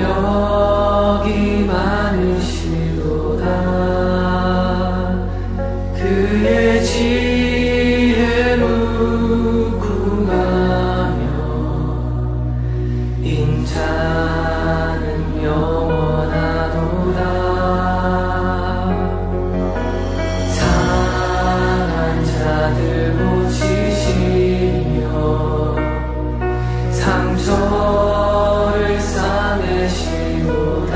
능력이 많으시도다. 그의 지혜 무궁하며 인자는 영원하도다. 상한 자들 고치시며 상처를 싸매시도다.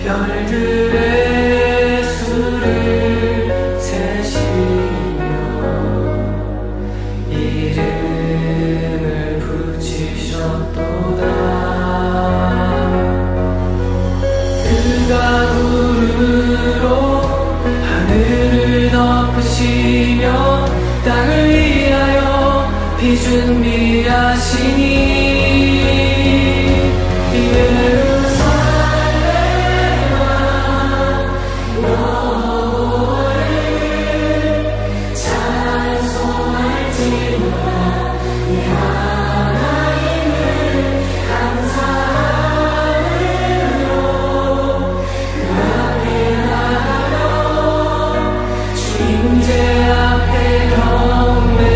별들의 수를 세시며 이름을 붙이셨도다. 그가 구름으로 하늘을 덮으시며 땅을 위하여 비 준비하시니 예루살렘아 너를 찬송할지로다. 이 하나님을 감사함으로 그 앞에 나가며 주 임재 앞에 경배해.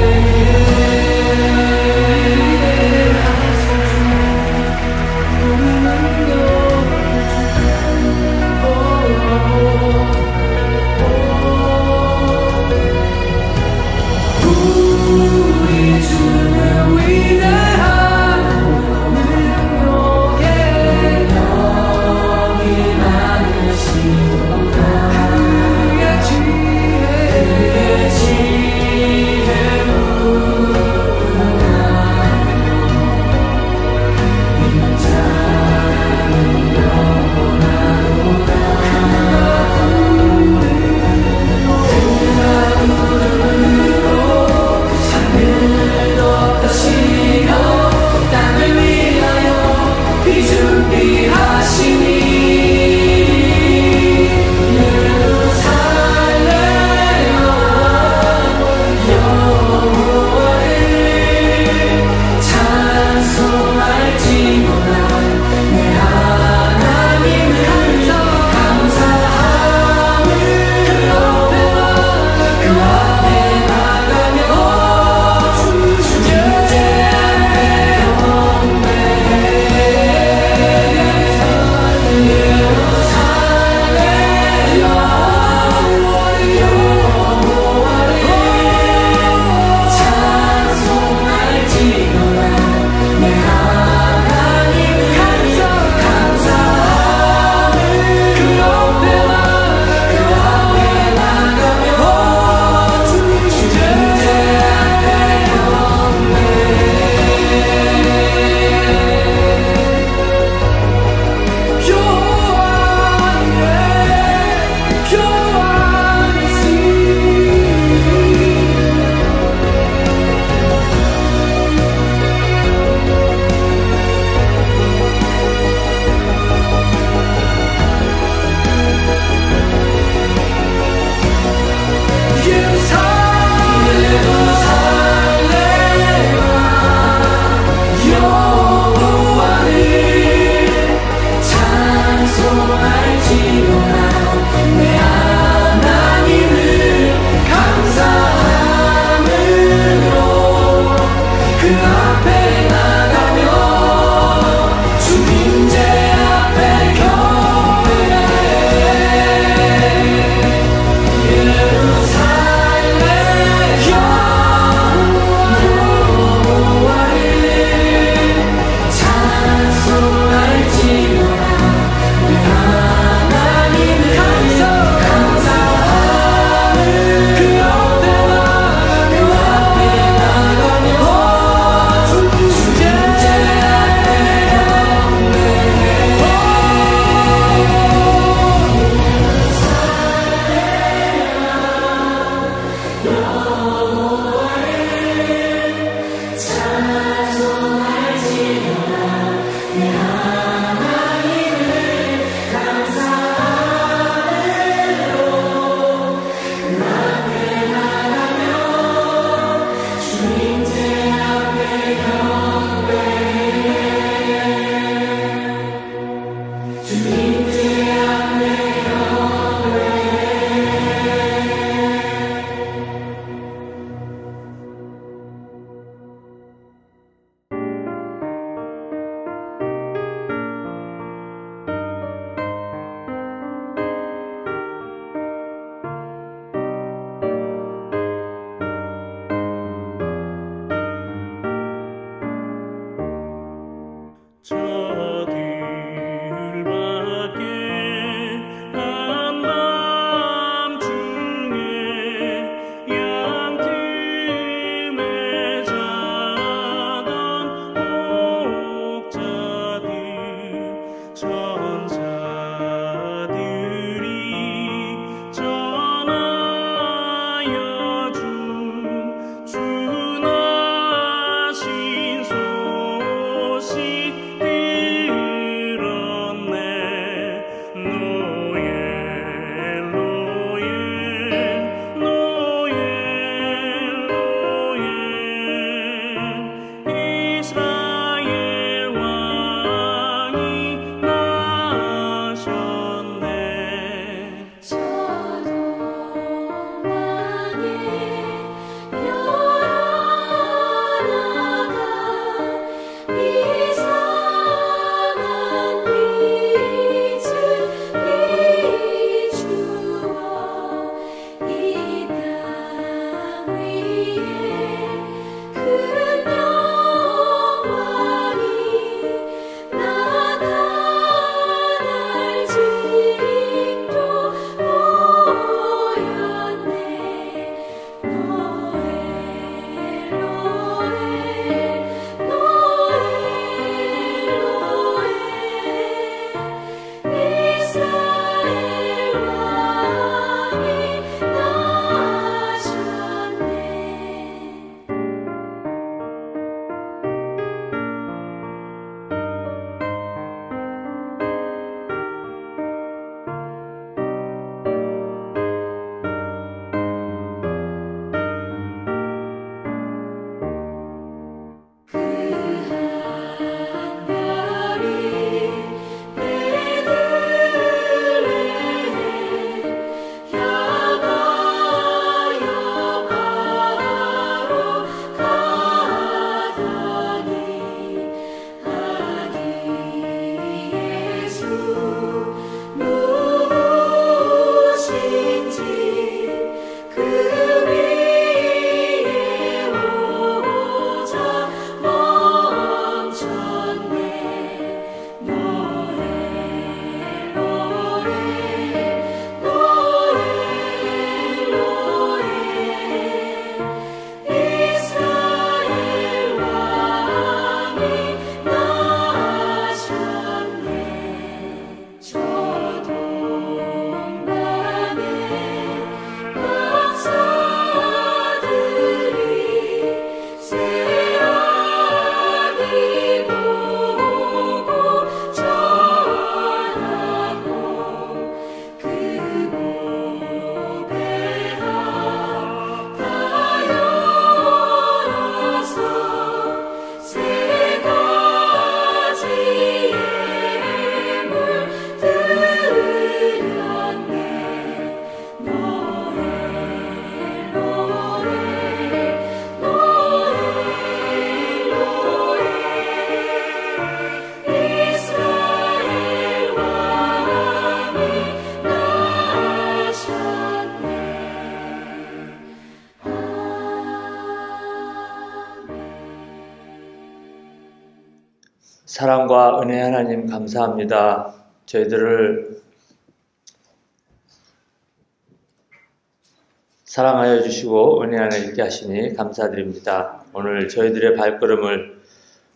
사랑과 은혜 하나님 감사합니다. 저희들을 사랑하여 주시고 은혜 안에 있게 하시니 감사드립니다. 오늘 저희들의 발걸음을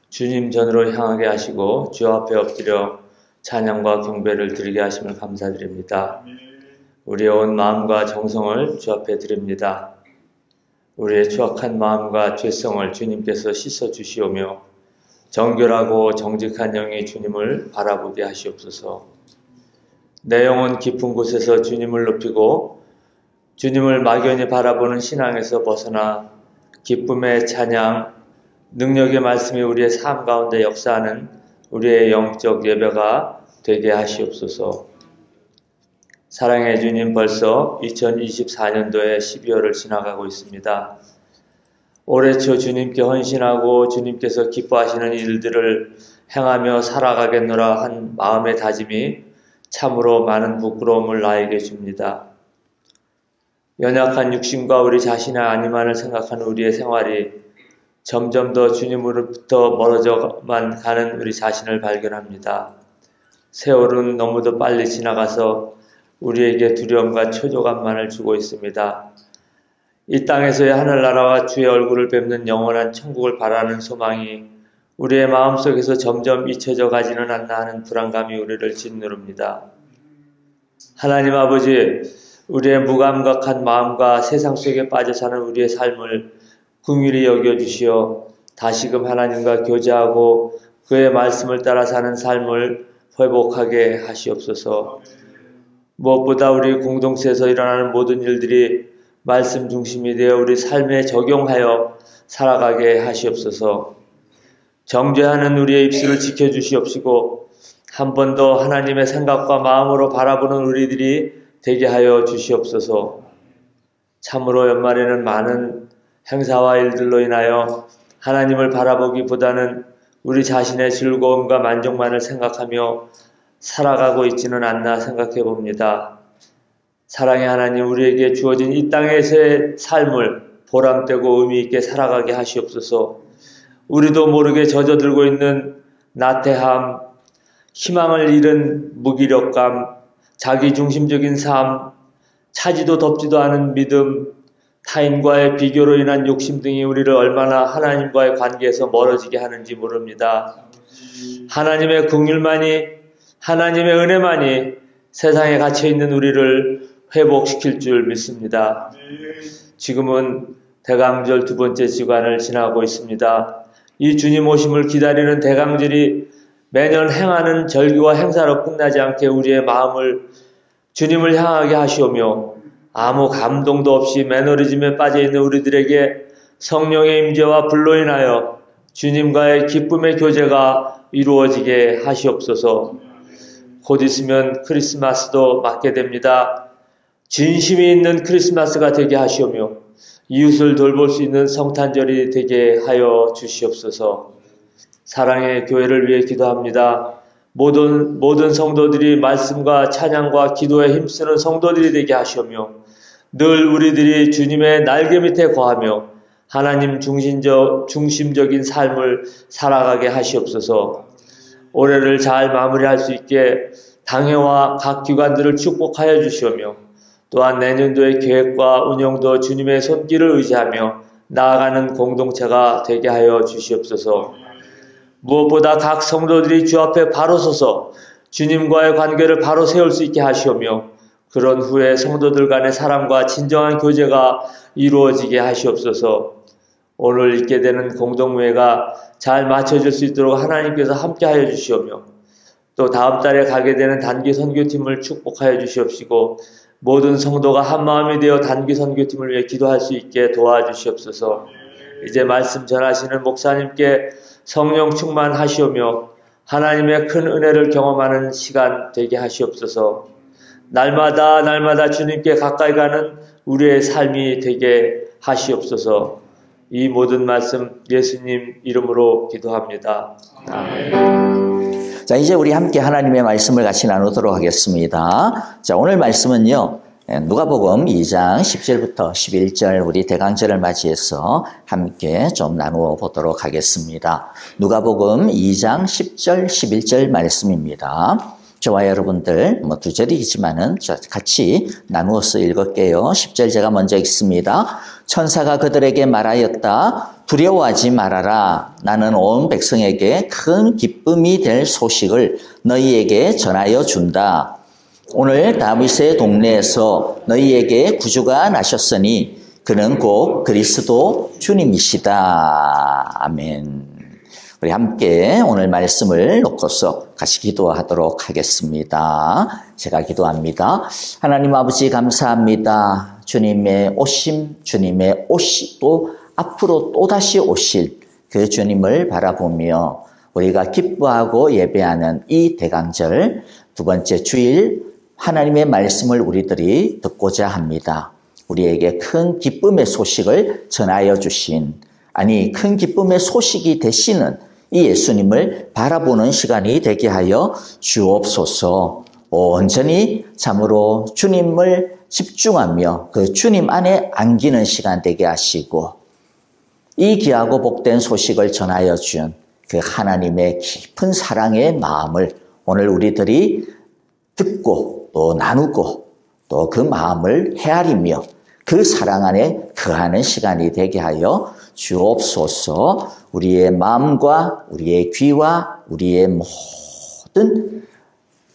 주님 전으로 향하게 하시고 주 앞에 엎드려 찬양과 경배를 드리게 하심을 감사드립니다. 우리의 온 마음과 정성을 주 앞에 드립니다. 우리의 추악한 마음과 죄성을 주님께서 씻어주시오며 정결하고 정직한 영이 주님을 바라보게 하시옵소서. 내 영혼 깊은 곳에서 주님을 높이고 주님을 막연히 바라보는 신앙에서 벗어나 기쁨의 찬양, 능력의 말씀이 우리의 삶 가운데 역사하는 우리의 영적 예배가 되게 하시옵소서. 사랑의 주님, 벌써 2024년도에 12월을 지나가고 있습니다. 올해 초 주님께 헌신하고 주님께서 기뻐하시는 일들을 행하며 살아가겠노라 한 마음의 다짐이 참으로 많은 부끄러움을 나에게 줍니다. 연약한 육신과 우리 자신의 안위만을 생각하는 우리의 생활이 점점 더 주님으로부터 멀어져만 가는 우리 자신을 발견합니다. 세월은 너무도 빨리 지나가서 우리에게 두려움과 초조감만을 주고 있습니다. 이 땅에서의 하늘나라와 주의 얼굴을 뵙는 영원한 천국을 바라는 소망이 우리의 마음속에서 점점 잊혀져 가지는 않나 하는 불안감이 우리를 짓누릅니다. 하나님 아버지, 우리의 무감각한 마음과 세상 속에 빠져 사는 우리의 삶을 긍휼히 여겨주시어 다시금 하나님과 교제하고 그의 말씀을 따라 사는 삶을 회복하게 하시옵소서. 무엇보다 우리 공동체에서 일어나는 모든 일들이 말씀 중심이 되어 우리 삶에 적용하여 살아가게 하시옵소서. 정죄하는 우리의 입술을 지켜주시옵시고 한 번 더 하나님의 생각과 마음으로 바라보는 우리들이 되게 하여 주시옵소서. 참으로 연말에는 많은 행사와 일들로 인하여 하나님을 바라보기보다는 우리 자신의 즐거움과 만족만을 생각하며 살아가고 있지는 않나 생각해 봅니다. 사랑의 하나님, 우리에게 주어진 이 땅에서의 삶을 보람되고 의미있게 살아가게 하시옵소서. 우리도 모르게 젖어들고 있는 나태함, 희망을 잃은 무기력감, 자기중심적인 삶, 차지도 덥지도 않은 믿음, 타인과의 비교로 인한 욕심 등이 우리를 얼마나 하나님과의 관계에서 멀어지게 하는지 모릅니다. 하나님의 긍휼만이, 하나님의 은혜만이 세상에 갇혀있는 우리를 회복시킬 줄 믿습니다. 지금은 대강절 두 번째 주간을 지나고 있습니다. 이 주님 오심을 기다리는 대강절이 매년 행하는 절기와 행사로 끝나지 않게 우리의 마음을 주님을 향하게 하시오며 아무 감동도 없이 매너리즘에 빠져있는 우리들에게 성령의 임재와 불로 인하여 주님과의 기쁨의 교제가 이루어지게 하시옵소서. 곧 있으면 크리스마스도 맞게 됩니다. 진심이 있는 크리스마스가 되게 하시오며 이웃을 돌볼 수 있는 성탄절이 되게 하여 주시옵소서. 사랑의 교회를 위해 기도합니다. 모든 성도들이 말씀과 찬양과 기도에 힘쓰는 성도들이 되게 하시오며 늘 우리들이 주님의 날개 밑에 거하며 하나님 중심적인 삶을 살아가게 하시옵소서. 올해를 잘 마무리할 수 있게 당회와 각 기관들을 축복하여 주시오며 또한 내년도의 계획과 운영도 주님의 손길을 의지하며 나아가는 공동체가 되게 하여 주시옵소서. 무엇보다 각 성도들이 주 앞에 바로 서서 주님과의 관계를 바로 세울 수 있게 하시오며 그런 후에 성도들 간의 사랑과 진정한 교제가 이루어지게 하시옵소서. 오늘 있게 되는 공동회가 잘 맞춰질 수 있도록 하나님께서 함께하여 주시오며 또 다음 달에 가게 되는 단기 선교팀을 축복하여 주시옵시고 모든 성도가 한마음이 되어 단기 선교팀을 위해 기도할 수 있게 도와주시옵소서. 이제 말씀 전하시는 목사님께 성령 충만하시오며 하나님의 큰 은혜를 경험하는 시간 되게 하시옵소서. 날마다 주님께 가까이 가는 우리의 삶이 되게 하시옵소서. 이 모든 말씀 예수님 이름으로 기도합니다. 아멘. 자, 이제 우리 함께 하나님의 말씀을 같이 나누도록 하겠습니다. 자, 오늘 말씀은요, 누가복음 2장 10절부터 11절 우리 대강절을 맞이해서 함께 좀 나누어 보도록 하겠습니다. 누가복음 2장 10절 11절 말씀입니다. 저와 여러분들 두 절이지만은 같이 나누어서 읽을게요. 10절 제가 먼저 읽습니다. 천사가 그들에게 말하였다. 두려워하지 말아라. 나는 온 백성에게 큰 기쁨이 될 소식을 너희에게 전하여 준다. 오늘 다윗의 동네에서 너희에게 구주가 나셨으니 그는 곧 그리스도 주님이시다. 아멘. 우리 함께 오늘 말씀을 놓고서 같이 기도하도록 하겠습니다. 제가 기도합니다. 하나님 아버지 감사합니다. 주님의 오심, 주님의 오시 또 앞으로 또다시 오실 그 주님을 바라보며 우리가 기뻐하고 예배하는 이 대강절 두 번째 주일 하나님의 말씀을 우리들이 듣고자 합니다. 우리에게 큰 기쁨의 소식을 전하여 주신, 아니 큰 기쁨의 소식이 되시는 이 예수님을 바라보는 시간이 되게 하여 주옵소서. 온전히 참으로 주님을 집중하며 그 주님 안에 안기는 시간 되게 하시고, 이 귀하고 복된 소식을 전하여 준 그 하나님의 깊은 사랑의 마음을 오늘 우리들이 듣고 또 나누고 또 그 마음을 헤아리며 그 사랑 안에 거하는 시간이 되게 하여 주옵소서. 우리의 마음과 우리의 귀와 우리의 모든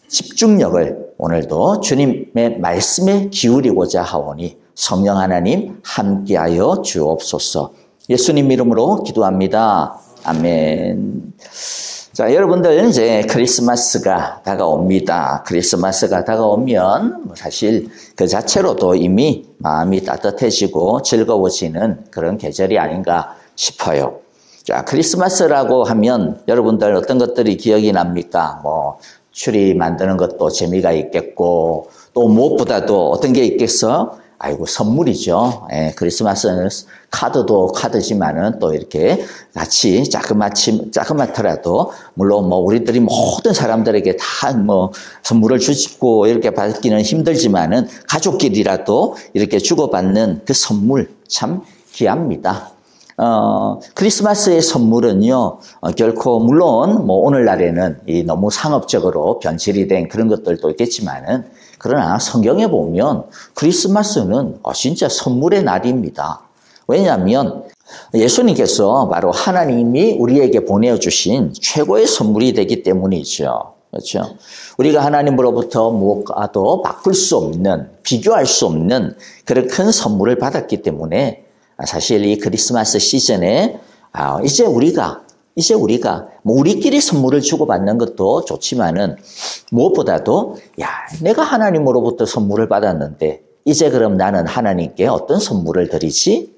집중력을 오늘도 주님의 말씀에 기울이고자 하오니 성령 하나님 함께하여 주옵소서. 예수님 이름으로 기도합니다. 아멘. 자, 여러분들 이제 크리스마스가 다가옵니다. 크리스마스가 다가오면 사실 그 자체로도 이미 마음이 따뜻해지고 즐거워지는 그런 계절이 아닌가 싶어요. 자, 크리스마스라고 하면 여러분들 어떤 것들이 기억이 납니까? 추리 만드는 것도 재미가 있겠고, 또 무엇보다도 어떤 게 있겠어? 아이고, 선물이죠. 크리스마스는 카드도 카드지만은 또 이렇게 같이 자그맣더라도, 물론 우리들이 모든 사람들에게 다 선물을 주고 이렇게 받기는 힘들지만은 가족끼리라도 이렇게 주고받는 그 선물 참 귀합니다. 크리스마스의 선물은요, 결코, 물론, 오늘날에는 너무 상업적으로 변질이 된 그런 것들도 있겠지만은, 그러나 성경에 보면 크리스마스는 진짜 선물의 날입니다. 왜냐하면 예수님께서 바로 하나님이 우리에게 보내주신 최고의 선물이 되기 때문이죠. 그렇죠? 우리가 하나님으로부터 무엇과도 바꿀 수 없는, 비교할 수 없는 그런 큰 선물을 받았기 때문에 사실 이 크리스마스 시즌에 이제 우리가 우리끼리 선물을 주고받는 것도 좋지만은 무엇보다도 내가 하나님으로부터 선물을 받았는데 이제 그럼 나는 하나님께 어떤 선물을 드리지?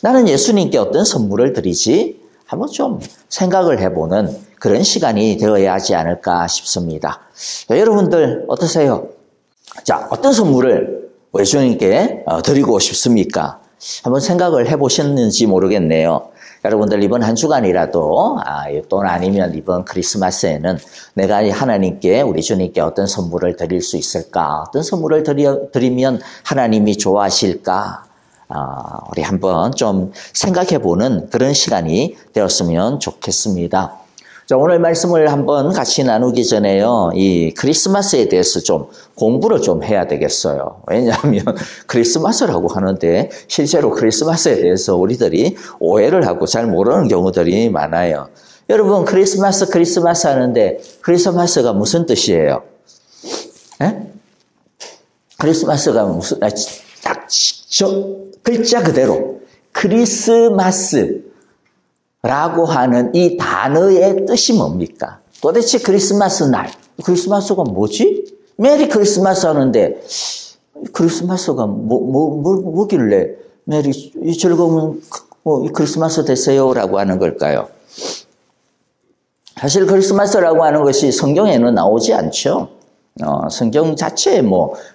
나는 예수님께 어떤 선물을 드리지? 한번 좀 생각을 해보는 그런 시간이 되어야 하지 않을까 싶습니다. 자, 여러분들 어떠세요? 자, 어떤 선물을 예수님께 드리고 싶습니까? 한번 생각을 해보셨는지 모르겠네요. 여러분들 이번 한 주간이라도 또는 아니면 이번 크리스마스에는 내가 하나님께 우리 주님께 어떤 선물을 드릴 수 있을까? 어떤 선물을 드리면 하나님이 좋아하실까? 우리 한번 좀 생각해보는 그런 시간이 되었으면 좋겠습니다. 자, 오늘 말씀을 한번 같이 나누기 전에요. 이 크리스마스에 대해서 좀 공부를 좀 해야 되겠어요. 왜냐하면 크리스마스라고 하는데 실제로 크리스마스에 대해서 우리들이 오해를 하고 잘 모르는 경우들이 많아요. 여러분, 크리스마스 하는데 크리스마스가 무슨 뜻이에요? 크리스마스가 무슨, 글자 그대로 크리스마스 라고 하는 이 단어의 뜻이 뭡니까? 도대체 크리스마스 날, 크리스마스가 뭐지? 메리 크리스마스 하는데 크리스마스가 뭐길래 메리 즐거운 크리스마스 되세요 라고 하는 걸까요? 사실 크리스마스라고 하는 것이 성경에는 나오지 않죠. 성경 자체에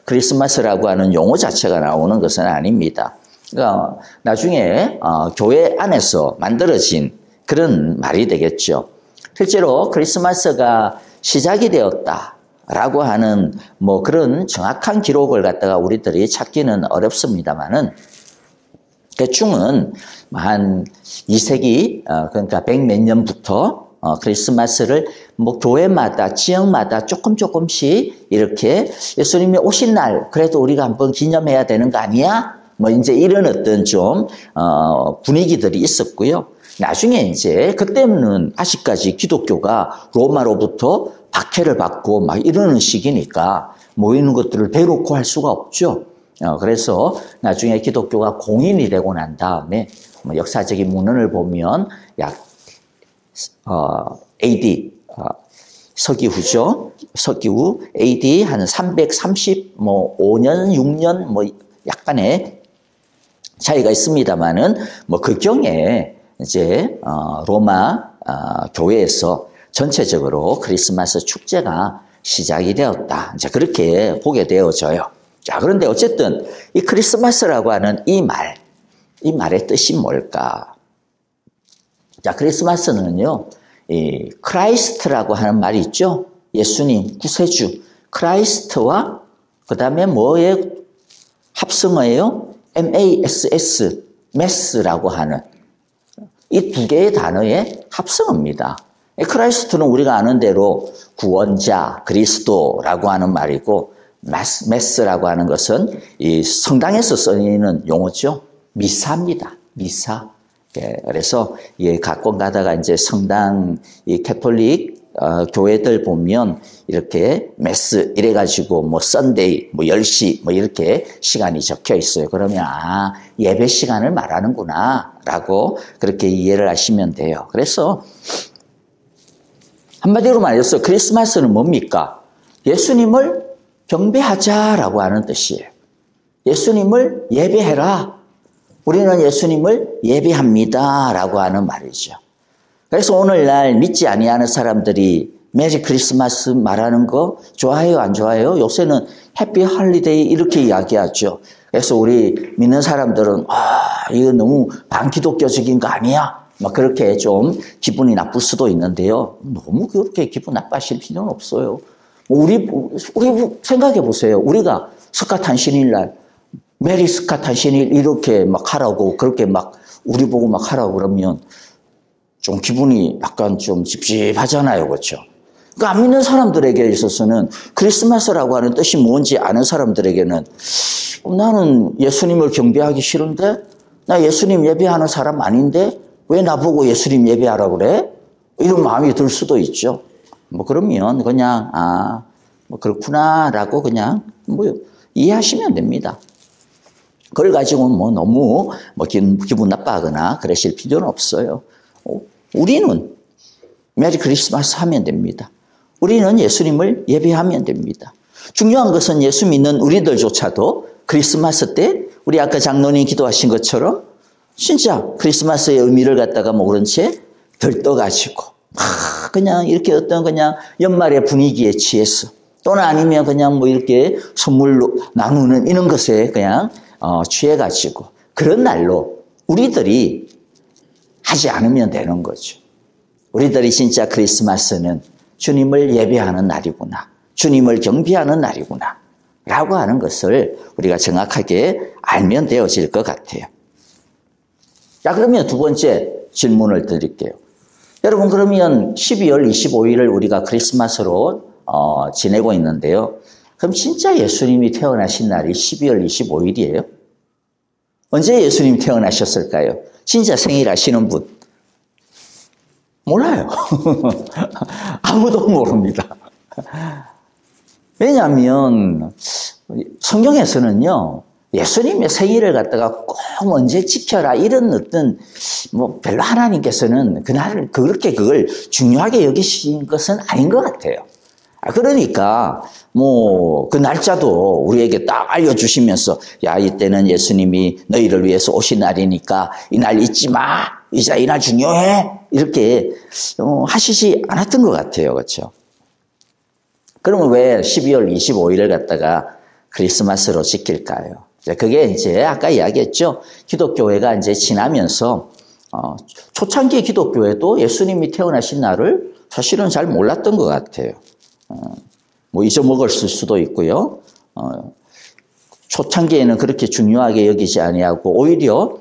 크리스마스라고 하는 용어 자체가 나오는 것은 아닙니다. 그러니까 나중에 교회 안에서 만들어진 그런 말이 되겠죠. 실제로 크리스마스가 시작이 되었다. 라고 하는 뭐 그런 정확한 기록을 갖다가 우리들이 찾기는 어렵습니다만은 대충은 한 2세기 그러니까 100몇 년부터 크리스마스를 뭐 교회마다 지역마다 조금씩 이렇게 예수님이 오신 날 그래도 우리가 한번 기념해야 되는 거 아니야? 뭐 이제 이런 어떤 좀 분위기들이 있었고요. 나중에 이제 그때는 아직까지 기독교가 로마로부터 박해를 받고 막 이러는 시기니까 모이는 것들을 대놓고 할 수가 없죠. 그래서 나중에 기독교가 공인이 되고 난 다음에 뭐 역사적인 문헌을 보면 약 AD 서기후죠. 서기후 AD 한 330 뭐 5년 6년 뭐 약간의 차이가 있습니다만은 뭐 그 경에 이제 로마 교회에서 전체적으로 크리스마스 축제가 시작이 되었다. 이제 그렇게 보게 되어져요. 자, 그런데 어쨌든 이 크리스마스라고 하는 이 말의 뜻이 뭘까? 자, 크리스마스는요, 이 크라이스트라고 하는 말이 있죠. 예수님, 구세주. 크라이스트와 그 다음에 뭐의 합성어예요? MASS, 메스라고 하는 이 두 개의 단어의 합성어입니다. 크라이스트는 우리가 아는 대로 구원자, 그리스도라고 하는 말이고 메스라고 하는 것은 이 성당에서 쓰이는 용어죠. 미사입니다. 미사. 예, 그래서 예, 가끔 가다가 이제 성당 이 캐톨릭 교회들 보면 이렇게 메스 이래가지고 뭐 썬데이 뭐 10시 뭐 이렇게 시간이 적혀 있어요. 그러면 예배 시간을 말하는구나 라고 그렇게 이해를 하시면 돼요. 그래서 한마디로 말해서 크리스마스는 뭡니까? 예수님을 경배하자라고 하는 뜻이에요. 예수님을 예배해라. 우리는 예수님을 예배합니다 라고 하는 말이죠. 그래서 오늘날 믿지 아니하는 사람들이 메리 크리스마스 말하는 거 좋아해요, 안 좋아해요? 요새는 해피 홀리데이 이렇게 이야기하죠. 그래서 우리 믿는 사람들은 이거 너무 반기독교적인 거 아니야? 막 그렇게 좀 기분이 나쁠 수도 있는데요. 너무 그렇게 기분 나빠하실 필요는 없어요. 우리 생각해 보세요. 우리가 스카탄신일날 메리 스카탄신일 이렇게 막 하라고 그렇게 막 우리 보고 막 하라고 그러면 좀 기분이 약간 좀 찝찝하잖아요. 그렇죠? 그러니까 안 믿는 사람들에게 있어서는 크리스마스라고 하는 뜻이 뭔지 아는 사람들에게는 나는 예수님을 경배하기 싫은데 나 예수님 예배하는 사람 아닌데 왜 나보고 예수님 예배하라고 그래? 이런 마음이 들 수도 있죠. 뭐 그러면 그냥 뭐 그렇구나라고 그냥 뭐 이해하시면 됩니다. 그걸 가지고 뭐 너무 뭐 기분 나빠하거나 그러실 필요는 없어요. 우리는 메리 크리스마스 하면 됩니다. 우리는 예수님을 예배하면 됩니다. 중요한 것은 예수 믿는 우리들조차도 크리스마스 때 우리 아까 장로님 기도하신 것처럼 진짜 크리스마스의 의미를 갖다가 뭐 그런 채 들떠가지고 그냥 이렇게 어떤 그냥 연말의 분위기에 취해서 또는 아니면 그냥 뭐 이렇게 선물로 나누는 이런 것에 그냥 취해가지고 그런 날로 우리들이 하지 않으면 되는 거죠. 우리들이 진짜 크리스마스는 주님을 예배하는 날이구나. 주님을 경배하는 날이구나. 라고 하는 것을 우리가 정확하게 알면 되어질 것 같아요. 자, 그러면 두 번째 질문을 드릴게요. 여러분, 그러면 12월 25일을 우리가 크리스마스로 지내고 있는데요. 그럼 진짜 예수님이 태어나신 날이 12월 25일이에요? 언제 예수님 태어나셨을까요? 진짜 생일 아시는 분? 몰라요. 아무도 모릅니다. 왜냐하면 성경에서는요, 예수님의 생일을 갖다가 꼭 언제 지켜라 이런 어떤 뭐 별로 하나님께서는 그날을 그렇게 그걸 중요하게 여기신 것은 아닌 것 같아요. 그러니까 뭐 그 날짜도 우리에게 딱 알려주시면서 야, 이때는 예수님이 너희를 위해서 오신 날이니까 이 날 잊지 마. 이제 이 날 중요해. 이렇게 하시지 않았던 것 같아요. 그렇죠? 그러면 왜 12월 25일을 갖다가 크리스마스로 지킬까요? 그게 이제 아까 이야기했죠. 기독교회가 이제 지나면서 초창기 기독교회도 예수님이 태어나신 날을 사실은 잘 몰랐던 것 같아요. 뭐 잊어먹을 수도 있고요. 초창기에는 그렇게 중요하게 여기지 아니하고 오히려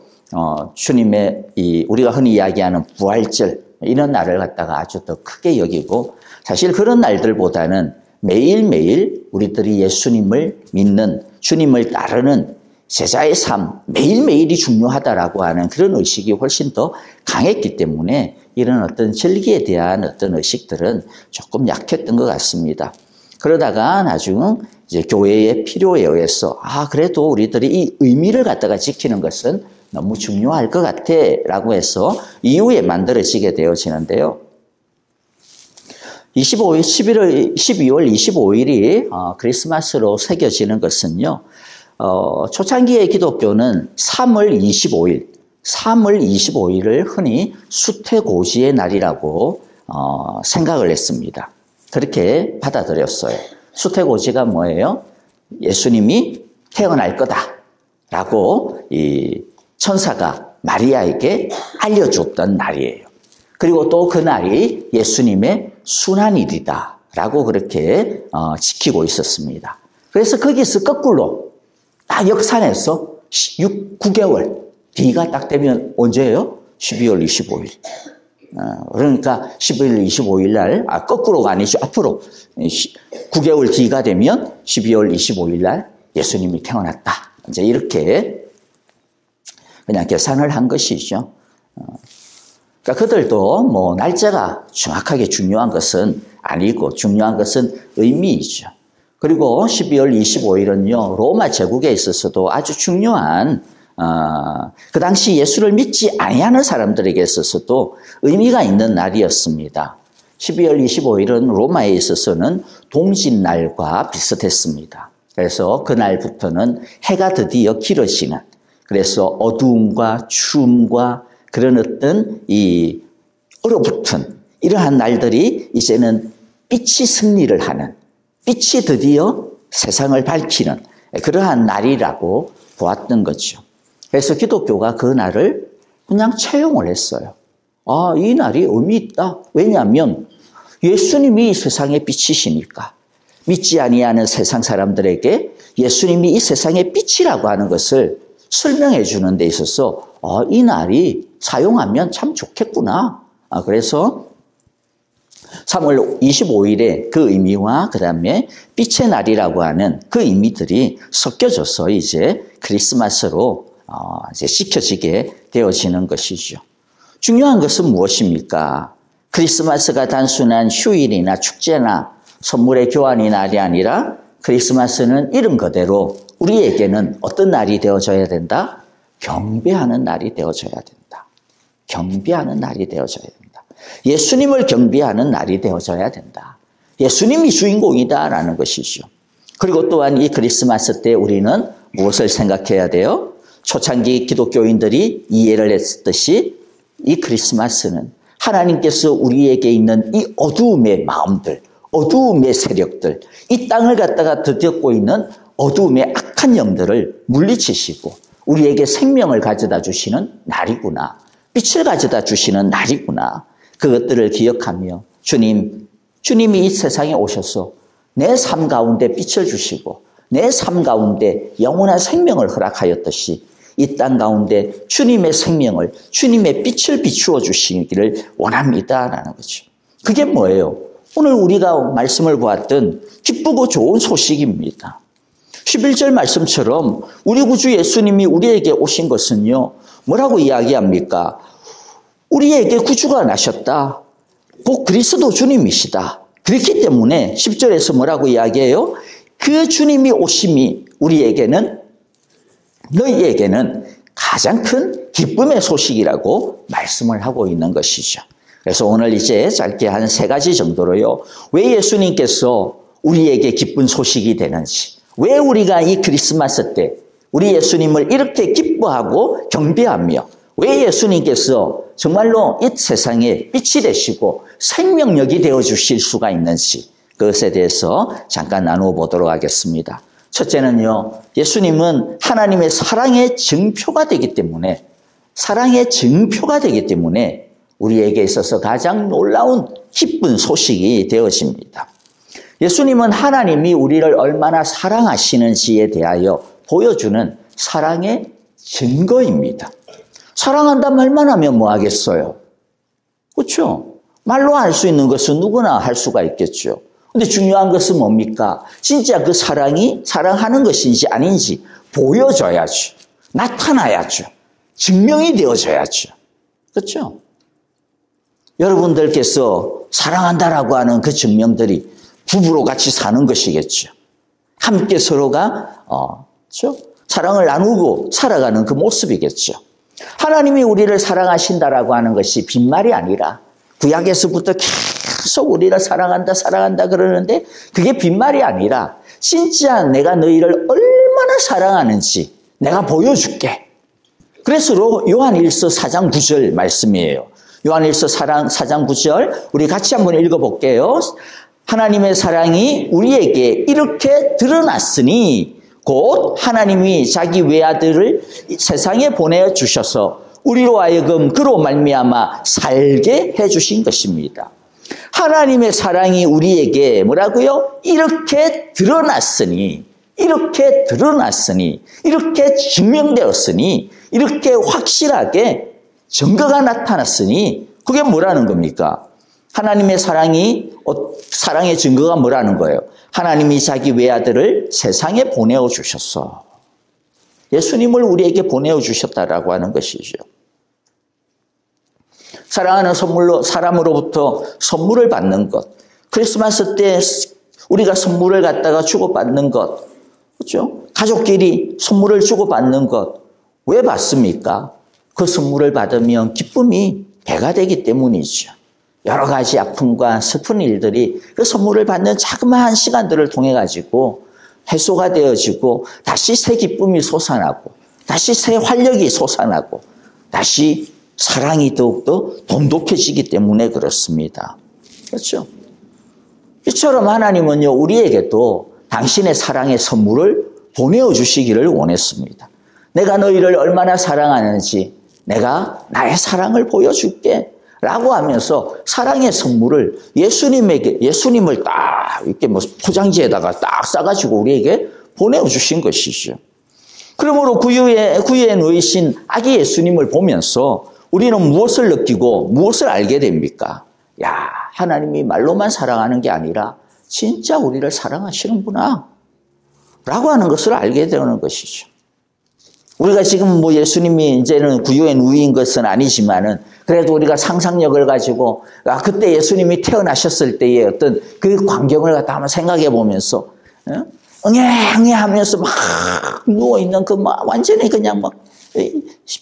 주님의 우리가 흔히 이야기하는 부활절 이런 날을 갖다가 아주 더 크게 여기고 사실 그런 날들보다는 매일매일 우리들이 예수님을 믿는 주님을 따르는 제자의 삶 매일매일이 중요하다라고 하는 그런 의식이 훨씬 더 강했기 때문에 이런 어떤 절기에 대한 어떤 의식들은 조금 약했던 것 같습니다. 그러다가 나중 이제 교회의 필요에 의해서 그래도 우리들이 이 의미를 갖다가 지키는 것은 너무 중요할 것 같아 라고 해서 이후에 만들어지게 되어지는데요. 12월 25일이 크리스마스로 새겨지는 것은요. 초창기의 기독교는 3월 25일을 흔히 수태고지의 날이라고 생각을 했습니다. 그렇게 받아들였어요. 수태고지가 뭐예요? 예수님이 태어날 거다라고 이 천사가 마리아에게 알려줬던 날이에요. 그리고 또 그 날이 예수님의 순환일이다라고 그렇게 지키고 있었습니다. 그래서 거기서 거꾸로 딱 역산해서 9개월 뒤가 딱 되면 언제예요? 12월 25일. 그러니까 12월 25일 날, 거꾸로가 아니죠. 앞으로 9개월 뒤가 되면 12월 25일 날 예수님이 태어났다. 이제 이렇게 그냥 계산을 한 것이죠. 그러니까 그들도 뭐 날짜가 정확하게 중요한 것은 아니고 중요한 것은 의미이죠. 그리고 12월 25일은요, 로마 제국에 있어서도 아주 중요한, 그 당시 예수를 믿지 아니하는 사람들에게 있어서도 의미가 있는 날이었습니다. 12월 25일은 로마에 있어서는 동짓날과 비슷했습니다. 그래서 그날부터는 해가 드디어 길어지는, 그래서 어두움과 추움과 그런 어떤 이 얼어붙은 이러한 날들이 이제는 빛이 승리를 하는, 빛이 드디어 세상을 밝히는 그러한 날이라고 보았던 거죠. 그래서 기독교가 그 날을 그냥 채용을 했어요. 이 날이 의미 있다. 왜냐하면 예수님이 이 세상의 빛이시니까. 믿지 아니하는 세상 사람들에게 예수님이 이 세상의 빛이라고 하는 것을 설명해 주는 데 있어서 이 날이 사용하면 참 좋겠구나. 그래서 3월 25일에 그 의미와 그 다음에 빛의 날이라고 하는 그 의미들이 섞여져서 이제 크리스마스로 이제 시켜지게 되어지는 것이죠. 중요한 것은 무엇입니까? 크리스마스가 단순한 휴일이나 축제나 선물의 교환의 날이 아니라 크리스마스는 이름 그대로 우리에게는 어떤 날이 되어져야 된다? 경배하는 날이 되어져야 된다. 경배하는 날이 되어져야 된다. 예수님을 경배하는 날이 되어져야 된다. 예수님이 주인공이다라는 것이죠. 그리고 또한 이 크리스마스 때 우리는 무엇을 생각해야 돼요? 초창기 기독교인들이 이해를 했듯이 이 크리스마스는 하나님께서 우리에게 있는 이 어두움의 마음들, 어두움의 세력들, 이 땅을 갖다가 뒤덮고 있는 어두움의 악한 영들을 물리치시고 우리에게 생명을 가져다 주시는 날이구나. 빛을 가져다 주시는 날이구나. 그것들을 기억하며 주님이 이 세상에 오셔서 내 삶 가운데 빛을 주시고 내 삶 가운데 영원한 생명을 허락하였듯이 이 땅 가운데 주님의 생명을, 주님의 빛을 비추어 주시기를 원합니다라는 거죠. 그게 뭐예요? 오늘 우리가 말씀을 보았던 기쁘고 좋은 소식입니다. 11절 말씀처럼 우리 구주 예수님이 우리에게 오신 것은요, 뭐라고 이야기합니까? 우리에게 구주가 나셨다. 곧 그리스도 주님이시다. 그렇기 때문에 10절에서 뭐라고 이야기해요? 그 주님이 오심이 우리에게는, 너희에게는 가장 큰 기쁨의 소식이라고 말씀을 하고 있는 것이죠. 그래서 오늘 이제 짧게 한 3가지 정도로요. 왜 예수님께서 우리에게 기쁜 소식이 되는지, 왜 우리가 이 크리스마스 때 우리 예수님을 이렇게 기뻐하고 경배하며 왜 예수님께서 정말로 이 세상에 빛이 되시고 생명력이 되어주실 수가 있는지 그것에 대해서 잠깐 나누어 보도록 하겠습니다. 첫째는요, 예수님은 하나님의 사랑의 증표가 되기 때문에 우리에게 있어서 가장 놀라운 기쁜 소식이 되어집니다. 예수님은 하나님이 우리를 얼마나 사랑하시는지에 대하여 보여주는 사랑의 증거입니다. 사랑한다 말만 하면 뭐 하겠어요? 그렇죠? 말로 할 수 있는 것은 누구나 할 수가 있겠죠. 근데 중요한 것은 뭡니까? 진짜 그 사랑이 사랑하는 것인지 아닌지 보여줘야죠. 나타나야죠. 증명이 되어져야죠. 그렇죠? 여러분들께서 사랑한다라고 하는 그 증명들이 부부로 같이 사는 것이겠죠. 함께 서로가 그렇죠? 사랑을 나누고 살아가는 그 모습이겠죠. 하나님이 우리를 사랑하신다라고 하는 것이 빈말이 아니라 구약에서부터 계속 우리를 사랑한다 그러는데 그게 빈말이 아니라 진짜 내가 너희를 얼마나 사랑하는지 내가 보여줄게. 그래서 요한일서 4장 9절 말씀이에요. 요한일서 4장 9절 우리 같이 한번 읽어볼게요. 하나님의 사랑이 우리에게 이렇게 드러났으니 곧 하나님이 자기 외아들을 세상에 보내주셔서 우리로 하여금 그로 말미암아 살게 해주신 것입니다. 하나님의 사랑이 우리에게 뭐라고요? 이렇게 드러났으니 이렇게 증명되었으니 이렇게 확실하게 증거가 나타났으니 그게 뭐라는 겁니까? 하나님의 사랑의 증거가 뭐라는 거예요? 하나님이 자기 외아들을 세상에 보내어 주셨어. 예수님을 우리에게 보내어 주셨다라고 하는 것이죠. 사랑하는 사람으로부터 선물을 받는 것. 크리스마스 때 우리가 선물을 갖다가 주고받는 것. 그렇죠? 가족끼리 선물을 주고받는 것. 왜 받습니까? 그 선물을 받으면 기쁨이 배가 되기 때문이죠. 여러 가지 아픔과 슬픈 일들이 그 선물을 받는 자그마한 시간들을 통해 가지고 해소가 되어지고 다시 새 기쁨이 솟아나고 다시 새 활력이 솟아나고 다시 사랑이 더욱더 돈독해지기 때문에 그렇습니다. 그렇죠? 이처럼 하나님은요 우리에게도 당신의 사랑의 선물을 보내어 주시기를 원했습니다. 내가 너희를 얼마나 사랑하는지 내가 나의 사랑을 보여줄게 라고 하면서 사랑의 선물을 예수님을 딱 이렇게 뭐 포장지에다가 딱 싸가지고 우리에게 보내주신 것이죠. 그러므로 구유에 누이신 아기 예수님을 보면서 우리는 무엇을 느끼고 무엇을 알게 됩니까? 야, 하나님이 말로만 사랑하는 게 아니라 진짜 우리를 사랑하시는구나 라고 하는 것을 알게 되는 것이죠. 우리가 지금 뭐 예수님이 이제는 구유에 누이인 것은 아니지만은 그래도 우리가 상상력을 가지고 그때 예수님이 태어나셨을 때의 어떤 그 광경을 갖다 한번 생각해 보면서 응애 하면서 막 누워있는 그 막 완전히 그냥 막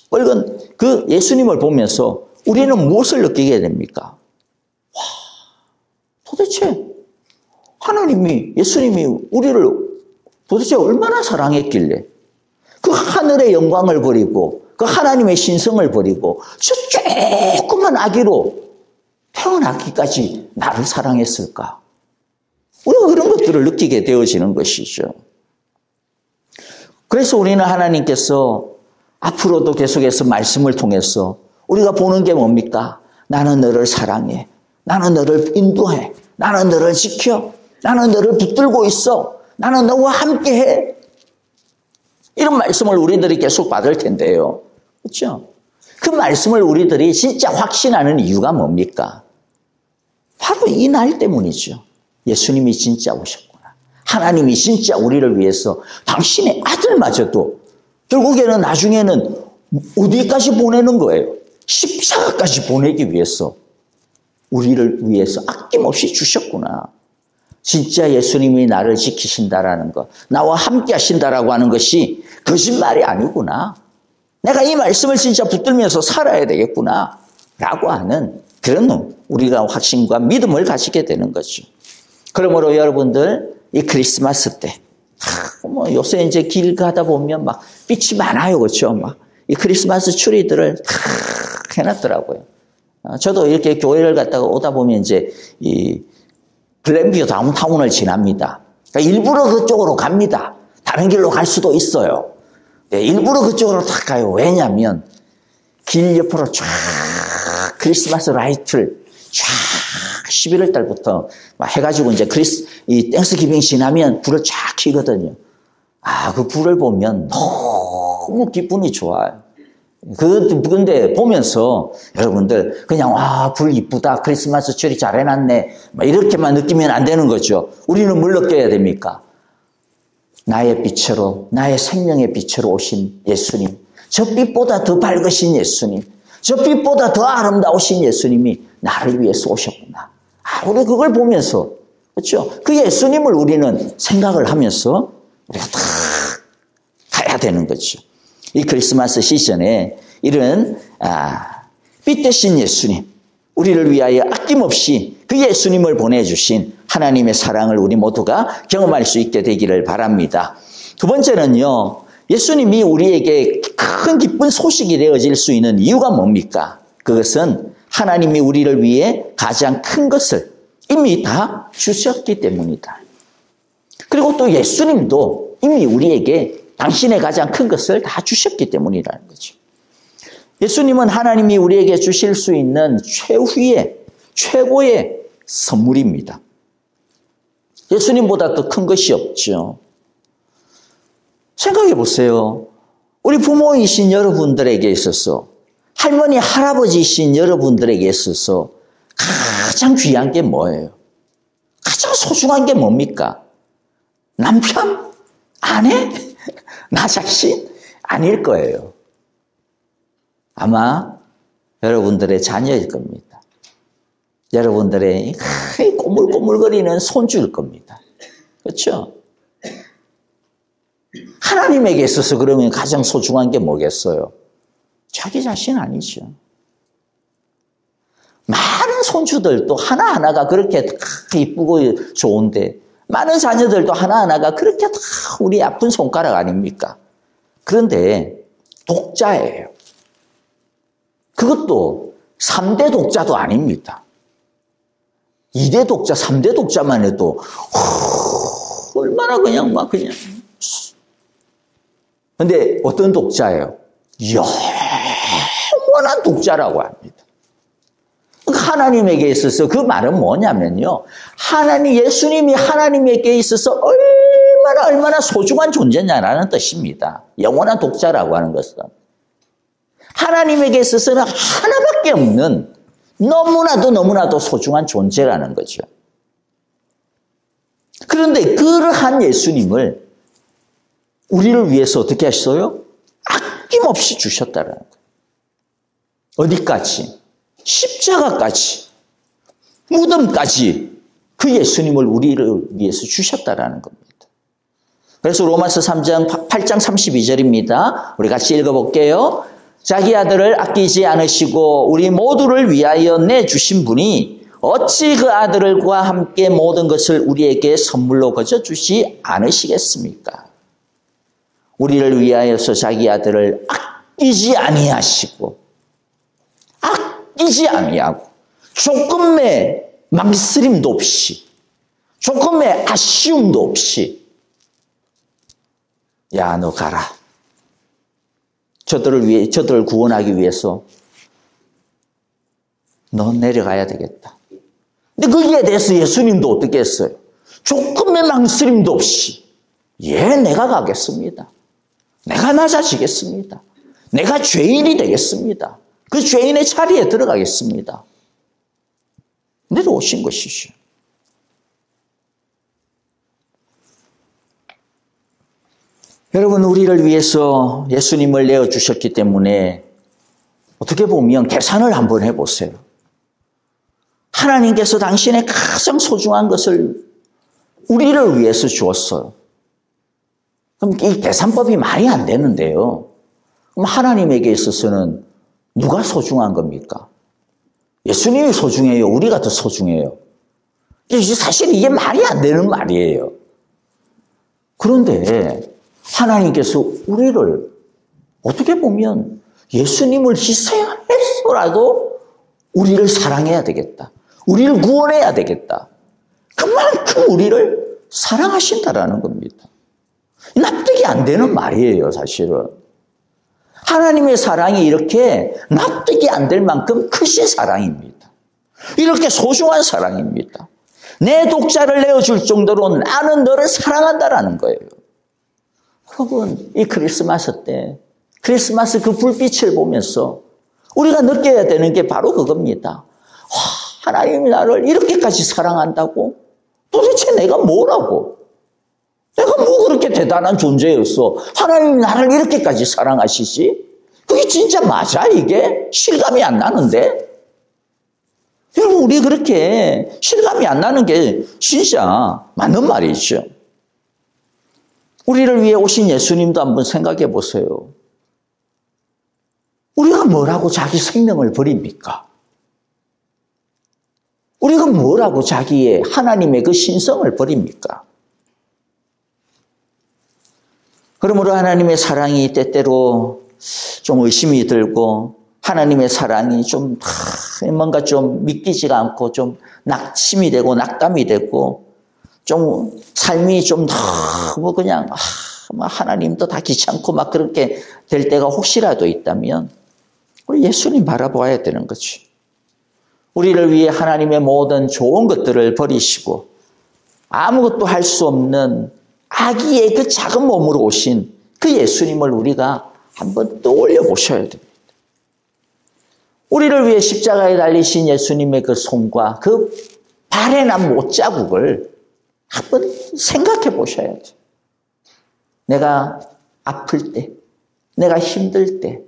빨간 그 예수님을 보면서 우리는 무엇을 느끼게 됩니까? 와, 도대체 예수님이 우리를 도대체 얼마나 사랑했길래 그 하늘의 영광을 버리고 그 하나님의 신성을 버리고 저 조그만 아기로 태어나기까지 나를 사랑했을까? 우리가 그런 것들을 느끼게 되어지는 것이죠. 그래서 우리는 하나님께서 앞으로도 계속해서 말씀을 통해서 우리가 보는 게 뭡니까? 나는 너를 사랑해. 나는 너를 인도해. 나는 너를 지켜. 나는 너를 붙들고 있어. 나는 너와 함께해. 이런 말씀을 우리들이 계속 받을 텐데요. 그렇죠? 그 말씀을 우리들이 진짜 확신하는 이유가 뭡니까? 바로 이 날 때문이죠. 예수님이 진짜 오셨구나. 하나님이 진짜 우리를 위해서 당신의 아들마저도 결국에는 나중에는 어디까지 보내는 거예요? 십자가까지 보내기 위해서 우리를 위해서 아낌없이 주셨구나. 진짜 예수님이 나를 지키신다라는 것, 나와 함께 하신다라고 하는 것이 거짓말이 아니구나. 내가 이 말씀을 진짜 붙들면서 살아야 되겠구나. 라고 하는 그런 우리가 확신과 믿음을 가지게 되는 거죠. 그러므로 여러분들, 이 크리스마스 때, 뭐 요새 이제 길 가다 보면 막 빛이 많아요. 그렇죠? 막 이 크리스마스 추리들을 다 해놨더라고요. 저도 이렇게 교회를 갔다가 오다 보면 이제 이 글램뷰 다운타운을 지납니다. 그러니까 일부러 그쪽으로 갑니다. 다른 길로 갈 수도 있어요. 네, 일부러 그쪽으로 다 가요. 왜냐하면 길 옆으로 쫙 크리스마스 라이트를 쫙 11월 달부터 막 해가지고 이제 이 땡스기빙 지나면 불을 쫙 켜거든요. 그 불을 보면 너무 기분이 좋아요. 근데 보면서 여러분들 그냥 불 이쁘다, 크리스마스 트리 잘 해놨네 이렇게만 느끼면 안 되는 거죠. 우리는 뭘 느껴야 됩니까? 나의 빛으로, 나의 생명의 빛으로 오신 예수님, 저 빛보다 더 밝으신 예수님, 저 빛보다 더 아름다우신 예수님이 나를 위해서 오셨구나. 우리 그걸 보면서, 그렇죠? 그 예수님을 우리는 생각을 하면서 우리가 다 가야 되는 거죠. 이 크리스마스 시즌에 이런 빛 대신 예수님, 우리를 위하여 아낌없이 그 예수님을 보내주신 하나님의 사랑을 우리 모두가 경험할 수 있게 되기를 바랍니다. 두 번째는요, 예수님이 우리에게 큰 기쁜 소식이 되어질 수 있는 이유가 뭡니까? 그것은 하나님이 우리를 위해 가장 큰 것을 이미 다 주셨기 때문이다. 그리고 또 예수님도 이미 우리에게 당신의 가장 큰 것을 다 주셨기 때문이라는 거죠. 예수님은 하나님이 우리에게 주실 수 있는 최고의 선물입니다. 예수님보다 더 큰 것이 없죠. 생각해 보세요. 우리 부모이신 여러분들에게 있어서, 할머니, 할아버지이신 여러분들에게 있어서 가장 귀한 게 뭐예요? 가장 소중한 게 뭡니까? 남편? 아내? 나 자신? 아닐 거예요. 아마 여러분들의 자녀일 겁니다. 여러분들의 꼬물꼬물거리는 손주일 겁니다. 그렇죠? 하나님에게 있어서 그러면 가장 소중한 게 뭐겠어요? 자기 자신 아니죠. 많은 손주들도 하나하나가 그렇게 다 이쁘고 좋은데, 많은 자녀들도 하나하나가 그렇게 다 우리 아픈 손가락 아닙니까? 그런데 독자예요. 그것도 3대 독자도 아닙니다. 2대 독자, 3대 독자만 해도 얼마나 그냥. 근데 어떤 독자예요? 영원한 독자라고 합니다. 하나님에게 있어서 그 말은 뭐냐면요, 예수님이 하나님에게 있어서 얼마나 소중한 존재냐라는 뜻입니다. 영원한 독자라고 하는 것은 하나님에게 있어서는 하나밖에 없는 너무나도 소중한 존재라는 거죠. 그런데 그러한 예수님을 우리를 위해서 어떻게 하셨어요? 아낌없이 주셨다는 거예요. 어디까지? 십자가까지, 무덤까지 그 예수님을 우리를 위해서 주셨다라는 겁니다. 그래서 로마서 8장 32절입니다. 우리 같이 읽어볼게요. 자기 아들을 아끼지 않으시고 우리 모두를 위하여 내주신 분이 어찌 그 아들과 함께 모든 것을 우리에게 선물로 거저주지 않으시겠습니까? 우리를 위하여서 자기 아들을 아끼지 아니하고 조금의 망설임도 없이, 조금의 아쉬움도 없이, 야, 너 가라. 저들을 구원하기 위해서 너 내려가야 되겠다. 근데 거기에 대해서 예수님도 어떻게 했어요? 조금의 망설임도 없이, 내가 가겠습니다. 내가 낮아지겠습니다. 내가 죄인이 되겠습니다. 그 죄인의 자리에 들어가겠습니다. 내려오신 것이죠. 여러분, 우리를 위해서 예수님을 내어주셨기 때문에 어떻게 보면 계산을 한번 해보세요. 하나님께서 당신의 가장 소중한 것을 우리를 위해서 주었어요. 그럼 이 계산법이 말이 안 되는데요. 그럼 하나님에게 있어서는 누가 소중한 겁니까? 예수님이 소중해요? 우리가 더 소중해요? 사실 이게 말이 안 되는 말이에요. 그런데 하나님께서 우리를 어떻게 보면 예수님을 희생해서라도 우리를 사랑해야 되겠다. 우리를 구원해야 되겠다. 그만큼 우리를 사랑하신다라는 겁니다. 납득이 안 되는 말이에요, 사실은. 하나님의 사랑이 이렇게 납득이 안 될 만큼 크신 사랑입니다. 이렇게 소중한 사랑입니다. 내 독자를 내어줄 정도로 나는 너를 사랑한다라는 거예요. 여러분, 이 크리스마스 때, 크리스마스 그 불빛을 보면서 우리가 느껴야 되는 게 바로 그겁니다. 하나님이 나를 이렇게까지 사랑한다고? 도대체 내가 뭐라고? 내가 뭐 그렇게 대단한 존재였어? 하나님이 나를 이렇게까지 사랑하시지? 그게 진짜 맞아, 이게? 실감이 안 나는데? 여러분, 우리 그렇게 실감이 안 나는 게 진짜 맞는 말이죠. 우리를 위해 오신 예수님도 한번 생각해 보세요. 우리가 뭐라고 자기 생명을 버립니까? 우리가 뭐라고 자기의 하나님의 그 신성을 버립니까? 그러므로 하나님의 사랑이 때때로 좀 의심이 들고 하나님의 사랑이 좀 뭔가 좀 믿기지가 않고 좀 낙심이 되고 낙담이 되고 좀 삶이 좀 너무 그냥 하나님도 다 귀찮고 막 그렇게 될 때가 혹시라도 있다면 우리 예수님 바라보아야 되는 거지. 우리를 위해 하나님의 모든 좋은 것들을 버리시고 아무것도 할 수 없는 아기의 그 작은 몸으로 오신 그 예수님을 우리가 한번 떠올려 보셔야 됩니다. 우리를 위해 십자가에 달리신 예수님의 그 손과 그 발에 난 못자국을 한번 생각해 보셔야 돼요. 내가 아플 때, 내가 힘들 때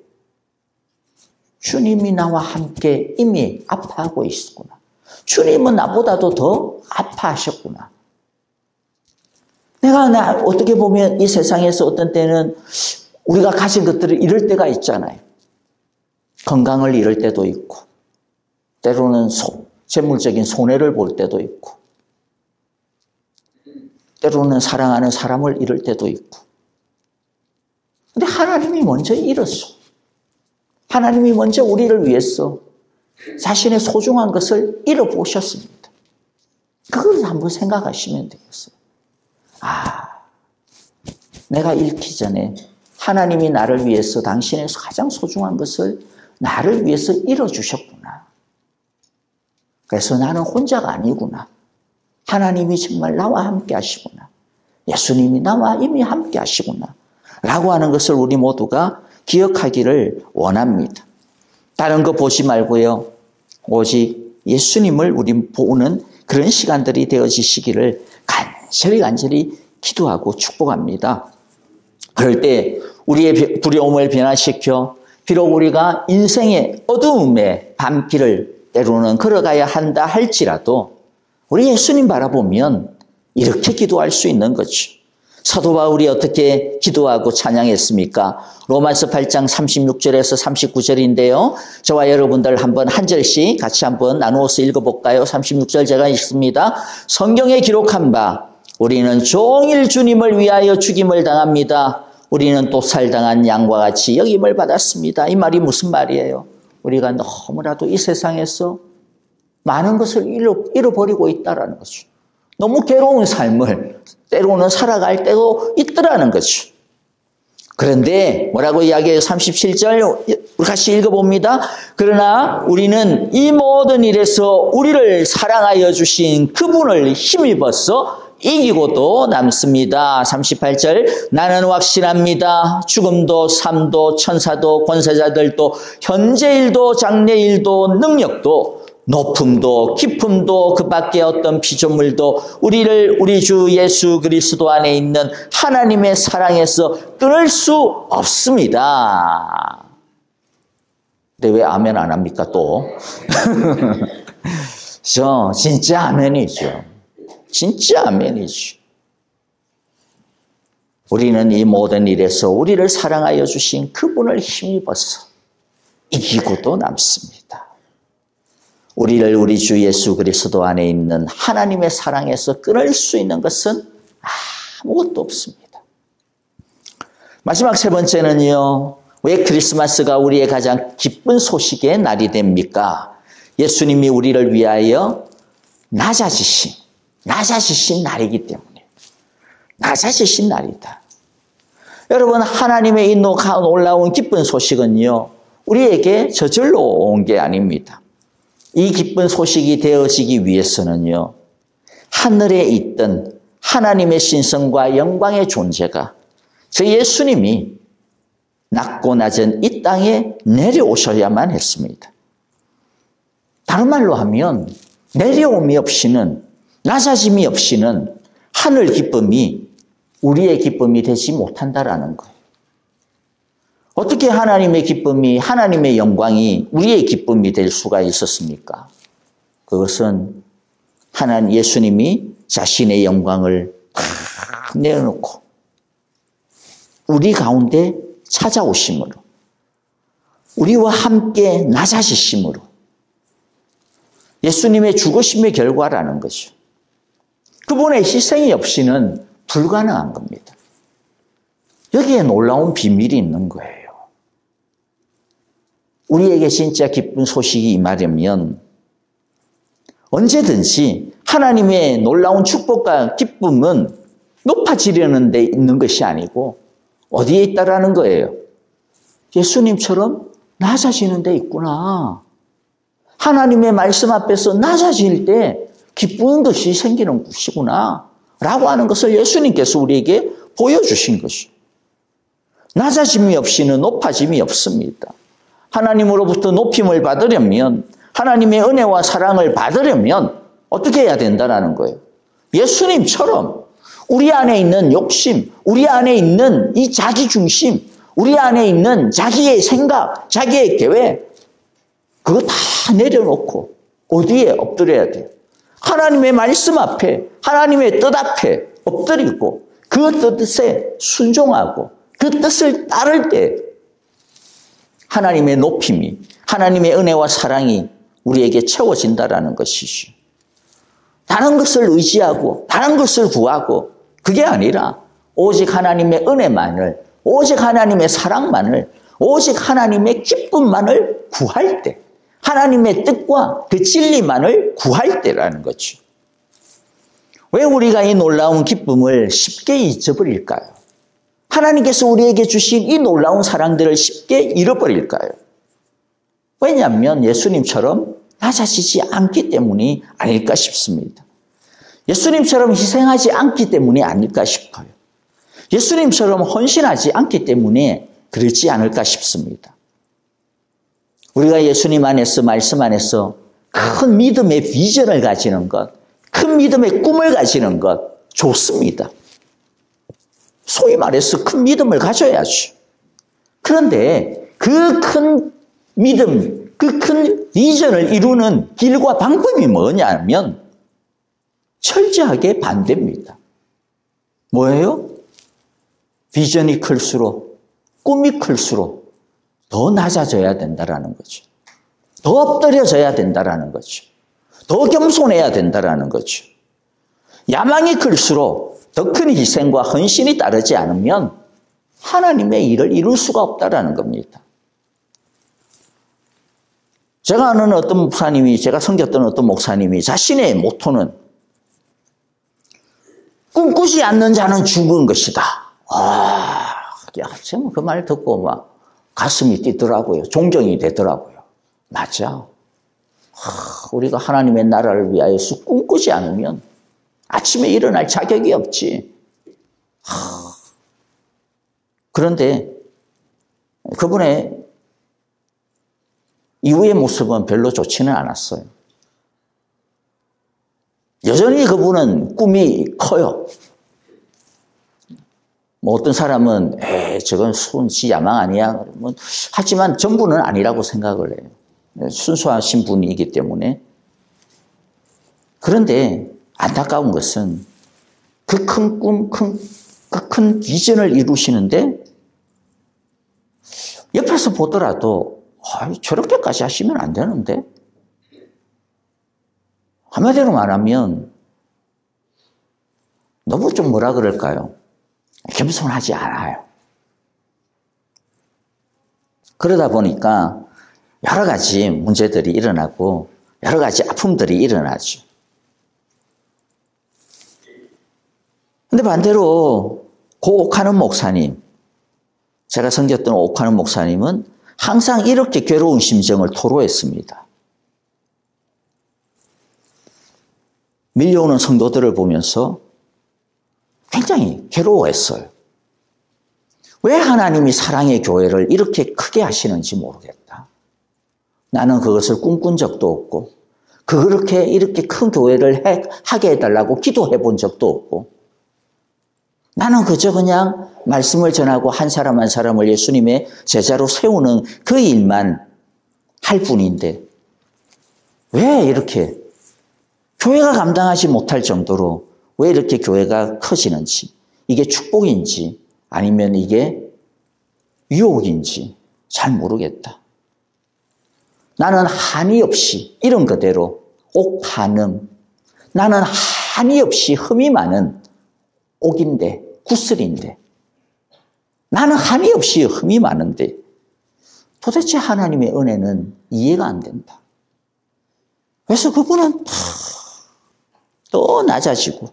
주님이 나와 함께 이미 아파하고 있었구나. 주님은 나보다도 더 아파하셨구나. 내가 어떻게 보면 이 세상에서 어떤 때는 우리가 가진 것들을 잃을 때가 있잖아요. 건강을 잃을 때도 있고, 때로는 재물적인 손해를 볼 때도 있고, 때로는 사랑하는 사람을 잃을 때도 있고. 근데 하나님이 먼저 잃었어. 하나님이 먼저 우리를 위해서 자신의 소중한 것을 잃어보셨습니다. 그걸 한번 생각하시면 되겠어요. 내가 잃기 전에 하나님이 나를 위해서 당신의 가장 소중한 것을 나를 위해서 잃어주셨구나. 그래서 나는 혼자가 아니구나. 하나님이 정말 나와 함께 하시구나. 예수님이 나와 이미 함께 하시구나. 라고 하는 것을 우리 모두가 기억하기를 원합니다. 다른 거 보지 말고요. 오직 예수님을 우리 보는 그런 시간들이 되어지시기를 간절히 기도하고 축복합니다. 그럴 때 우리의 두려움을 변화시켜 비록 우리가 인생의 어두움의 밤길을 때로는 걸어가야 한다 할지라도 우리 예수님 바라보면 이렇게 기도할 수 있는 거죠. 사도 바울이 어떻게 기도하고 찬양했습니까? 로마서 8장 36절에서 39절인데요. 저와 여러분들 한번 한 절씩 같이 한번 나누어서 읽어볼까요? 36절 제가 읽습니다. 성경에 기록한 바 우리는 종일 주님을 위하여 죽임을 당합니다. 우리는 또 살당한 양과 같이 여김을 받았습니다. 이 말이 무슨 말이에요? 우리가 너무나도 이 세상에서 많은 것을 잃어버리고 있다는 거죠. 너무 괴로운 삶을 때로는 살아갈 때도 있더라는 거죠. 그런데 뭐라고 이야기해요? 37절 우리 같이 읽어봅니다. 그러나 우리는 이 모든 일에서 우리를 사랑하여 주신 그분을 힘입어서 이기고도 남습니다. 38절 나는 확신합니다. 죽음도 삶도 천사도 권세자들도 현재일도 장래일도 능력도 높음도 깊음도 그 밖에 어떤 피조물도 우리를 우리 주 예수 그리스도 안에 있는 하나님의 사랑에서 끊을 수 없습니다. 근데 왜 아멘 안 합니까 또? 진짜 아멘이죠. 진짜 아멘이죠. 우리는 이 모든 일에서 우리를 사랑하여 주신 그분을 힘입어서 이기고도 남습니다. 우리를 우리 주 예수 그리스도 안에 있는 하나님의 사랑에서 끊을 수 있는 것은 아무것도 없습니다. 마지막 세 번째는요. 왜 크리스마스가 우리의 가장 기쁜 소식의 날이 됩니까? 예수님이 우리를 위하여 낮아지신 날이기 때문에. 낮아지신 날이다. 여러분, 하나님의 이 놀라운 기쁜 소식은요. 우리에게 저절로 온 게 아닙니다. 이 기쁜 소식이 되어지기 위해서는요, 하늘에 있던 하나님의 신성과 영광의 존재가 저 예수님이 낮고 낮은 이 땅에 내려오셔야만 했습니다. 다른 말로 하면 내려옴이 없이는, 낮아짐이 없이는 하늘 기쁨이 우리의 기쁨이 되지 못한다라는 거예요. 어떻게 하나님의 기쁨이, 하나님의 영광이 우리의 기쁨이 될 수가 있었습니까? 그것은 하나님 예수님이 자신의 영광을 다 내어놓고 우리 가운데 찾아오심으로, 우리와 함께 낮아지심으로, 예수님의 죽으심의 결과라는 거죠. 그분의 희생이 없이는 불가능한 겁니다. 여기에 놀라운 비밀이 있는 거예요. 우리에게 진짜 기쁜 소식이 임하려면 언제든지 하나님의 놀라운 축복과 기쁨은 높아지려는 데 있는 것이 아니고 어디에 있다라는 거예요? 예수님처럼 낮아지는 데 있구나. 하나님의 말씀 앞에서 낮아질 때 기쁜 것이 생기는 것이구나 라고 하는 것을 예수님께서 우리에게 보여주신 것이죠. 낮아짐이 없이는 높아짐이 없습니다. 하나님으로부터 높임을 받으려면, 하나님의 은혜와 사랑을 받으려면 어떻게 해야 된다는 거예요? 예수님처럼 우리 안에 있는 욕심, 우리 안에 있는 이 자기중심, 우리 안에 있는 자기의 생각, 자기의 계획, 그거 다 내려놓고 어디에 엎드려야 돼요? 하나님의 말씀 앞에, 하나님의 뜻 앞에 엎드리고 그 뜻에 순종하고 그 뜻을 따를 때 하나님의 높임이, 하나님의 은혜와 사랑이 우리에게 채워진다라는 것이죠. 다른 것을 의지하고 다른 것을 구하고 그게 아니라 오직 하나님의 은혜만을, 오직 하나님의 사랑만을, 오직 하나님의 기쁨만을 구할 때, 하나님의 뜻과 그 진리만을 구할 때라는 거죠. 왜 우리가 이 놀라운 기쁨을 쉽게 잊어버릴까요? 하나님께서 우리에게 주신 이 놀라운 사랑들을 쉽게 잃어버릴까요? 왜냐하면 예수님처럼 낮아지지 않기 때문이 아닐까 싶습니다. 예수님처럼 희생하지 않기 때문이 아닐까 싶어요. 예수님처럼 헌신하지 않기 때문에 그렇지 않을까 싶습니다. 우리가 예수님 안에서, 말씀 안에서 큰 믿음의 비전을 가지는 것, 큰 믿음의 꿈을 가지는 것 좋습니다. 소위 말해서 큰 믿음을 가져야죠. 그런데 그 큰 믿음, 그 큰 비전을 이루는 길과 방법이 뭐냐면 철저하게 반대입니다. 뭐예요? 비전이 클수록, 꿈이 클수록 더 낮아져야 된다라는 거죠. 더 엎드려져야 된다라는 거죠. 더 겸손해야 된다라는 거죠. 야망이 클수록 더 큰 희생과 헌신이 따르지 않으면 하나님의 일을 이룰 수가 없다라는 겁니다. 제가 아는 어떤 목사님이, 제가 섬겼던 어떤 목사님이 자신의 모토는 꿈꾸지 않는 자는 죽은 것이다. 그 말 듣고 막 가슴이 뛰더라고요. 존경이 되더라고요. 맞아. 우리가 하나님의 나라를 위하여서 꿈꾸지 않으면 아침에 일어날 자격이 없지. 그런데 그분의 이후의 모습은 별로 좋지는 않았어요. 여전히 그분은 꿈이 커요. 뭐 어떤 사람은 저건 순수 야망 아니야. 하지만 전부는 아니라고 생각을 해요. 순수하신 분이기 때문에. 그런데 안타까운 것은 그 큰 꿈, 그 큰 비전을 이루시는데 옆에서 보더라도 저렇게까지 하시면 안 되는데? 한마디로 말하면 너무 좀 뭐라 그럴까요? 겸손하지 않아요. 그러다 보니까 여러 가지 문제들이 일어나고 여러 가지 아픔들이 일어나죠. 근데 반대로 그 옥하는 목사님, 제가 섬겼던 옥하는 목사님은 항상 이렇게 괴로운 심정을 토로했습니다. 밀려오는 성도들을 보면서 굉장히 괴로워했어요. 왜 하나님이 사랑의 교회를 이렇게 크게 하시는지 모르겠다. 나는 그것을 꿈꾼 적도 없고 그렇게 이렇게 큰 교회를 하게 해달라고 기도해 본 적도 없고 나는 그저 그냥 말씀을 전하고 한 사람 한 사람을 예수님의 제자로 세우는 그 일만 할 뿐인데 왜 이렇게 교회가 감당하지 못할 정도로 왜 이렇게 교회가 커지는지 이게 축복인지 아니면 이게 유혹인지 잘 모르겠다. 나는 한이 없이 이런 그대로 옥한음 나는 한이 없이 흠이 많은 옥인데 구슬인데 나는 한이 없이 흠이 많은데 도대체 하나님의 은혜는 이해가 안 된다. 그래서 그분은 더 낮아지고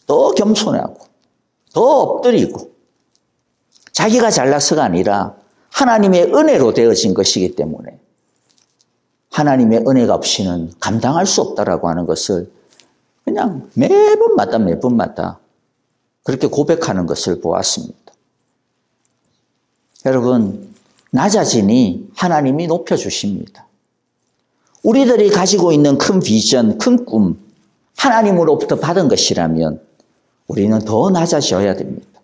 더 겸손하고 더 엎드리고 자기가 잘나서가 아니라 하나님의 은혜로 되어진 것이기 때문에 하나님의 은혜가 없이는 감당할 수 없다라고 하는 것을 그냥 매번마다 그렇게 고백하는 것을 보았습니다. 여러분, 낮아지니 하나님이 높여주십니다. 우리들이 가지고 있는 큰 비전, 큰 꿈, 하나님으로부터 받은 것이라면 우리는 더 낮아져야 됩니다.